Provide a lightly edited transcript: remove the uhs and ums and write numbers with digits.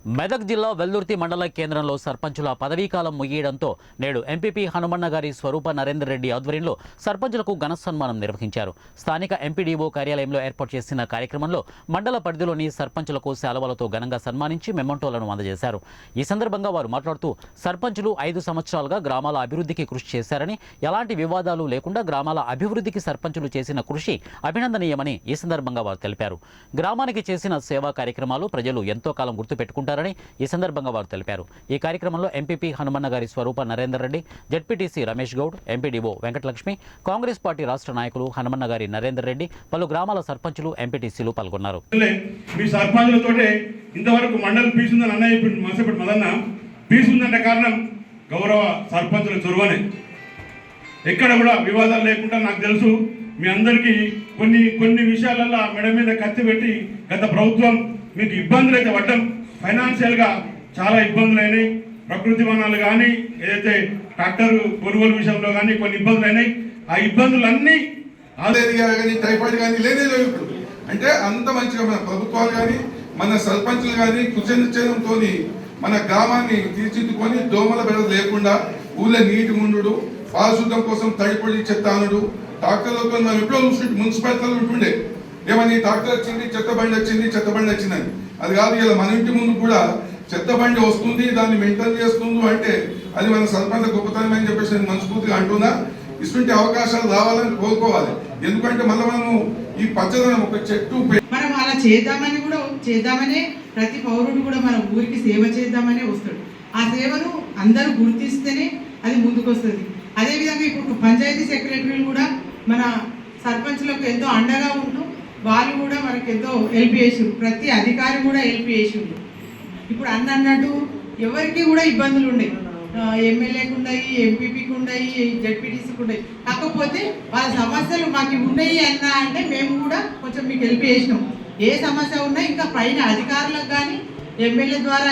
మెదక్ జిల్లా వెల్దుర్తి మండల కేంద్రంలో సర్పంచుల పదవీకాలం ముగియడంతో నేడు ఎంపీపీ హనుమన్న గారి స్వరూప నరేందర్ రెడ్డి ఆధ్వర్యంలో సర్పంచులకు ఘన సన్మానం నిర్వహించారు. స్థానిక ఎంపీడీఓ కార్యాలయంలో ఏర్పాటు చేసిన కార్యక్రమంలో మండల పరిధిలోని సర్పంచులకు శాలువలతో ఘనంగా సన్మానించి మెమంటోలను అందజేశారు. ఈ సందర్భంగా వారు మాట్లాడుతూ సర్పంచులు 5 సంవత్సరాలుగా గ్రామాల అభివృద్ధికి కృషి చేశారని, ఎలాంటి వివాదాలు లేకుండా గ్రామాల అభివృద్ధికి సర్పంచులు చేసిన కృషి అభినందనీయమని ఈ సందర్భంగా వారు తెలిపారు. గ్రామానికి చేసిన సేవా కార్యక్రమాలు ప్రజలు ఎంతో కాలం గుర్తుపెట్టుకుంటారు ఈ సందర్భంగా వారు తెలిపారు. ఈ కార్యక్రమంలో ఎంపీపీ హనుమన్న గారి Swaroopa Narender Reddy, ZPTC Ramesh Goud, MPDO Venkatalakshmi, Congress party రాష్ట్ర నాయకులు హనుమన్న గారి నరేందర్ రెడ్డి, పలు గ్రామాల సర్పంచులు, ఎంపీటీసీలు పాల్గొన్నారు. మీ సర్పంచులతోటే ఇంతవరకు మండల పీస్ ఉందని అన్నయ్య మనసేపటి మదన్న పీస్ ఉందంటే కారణం గౌరవ సర్పంచుల చొరవనే. ఎక్కడ కూడా వివాదాలు లేకుండా నాకు తెలుసు మీ అందరికీ కొన్ని విషయాలలో మెడ మీద కత్తి పెట్టి గత ప్రభుత్వం మీకు ఇబ్బందులు అయితే పడ్డం, ఫైనాన్షియల్గా చాలా ఇబ్బందులు అయినాయి. ప్రకృతి వనాలు కానీ ఏదైతే ట్రాక్టర్ కొనుగోలు విషయంలో కానీ కొన్ని ఇబ్బందులు అయినాయి. ఆ ఇబ్బందులన్నీ కానీ టైఫాయిడ్ కానీ లేనే లేదు. అంటే అంత మంచిగా మన ప్రభుత్వాలు కానీ మన సర్పంచులు కానీ కృషితో మన గ్రామాన్ని తీర్చిదిద్దుకొని దోమల బెడ లేకుండా ఊళ్ళో నీటి ఉండు, పారిశుద్ధం కోసం తడిపొడి చెత్త అనుడు, ట్రాక్టర్లతో మనం ఎప్పుడో చూసి మున్సిపాలిటీలో ఉంటుండే ఏమని ట్రాక్టర్ వచ్చింది, చెత్త బండి వచ్చిందని. అది కాదు, ఇలా మన ఇంటి ముందు కూడా చెత్త బండి వస్తుంది, దాన్ని మెయింటైన్ చేస్తుంది అంటే అది మన సర్పంచ్ గొప్పతనం అని చెప్పేసి నేను మనస్ఫూర్తిగా అంటున్నా. ఇటువంటి అవకాశాలు రావాలని కోరుకోవాలి. ఎందుకంటే మళ్ళీ మనము ఈ పచ్చదనం ఒక చెట్టు మనం అలా చేద్దామనే ప్రతి పౌరుడు కూడా మన ఊరికి సేవ చేద్దామనే వస్తాడు. ఆ సేవను అందరూ గుర్తిస్తేనే అది ముందుకు వస్తుంది. అదేవిధంగా ఇప్పుడు పంచాయతీ సెక్రటరీలు కూడా మన సర్పంచులకు ఎంతో అండగా ఉంటూ వాళ్ళు కూడా మనకు ఎంతో హెల్ప్ చేసిండ్రు. ప్రతి అధికారి కూడా హెల్ప్ చేసిండ్రు. ఇప్పుడు అన్నట్టు ఎవరికి కూడా ఇబ్బందులు ఉండేవి, ఎమ్మెల్యేకి ఉన్నాయి, ఎంపీపీకి ఉన్నాయి, జెడ్పీటీసీకి ఉన్నాయి. కాకపోతే వాళ్ళ సమస్యలు మాకు ఉన్నాయి అన్నా అంటే మేము కూడా కొంచెం మీకు హెల్ప్ చేసినాం. ఏ సమస్య ఉన్నా ఇంకా పైన అధికారులకు కానీ ఎమ్మెల్యే ద్వారా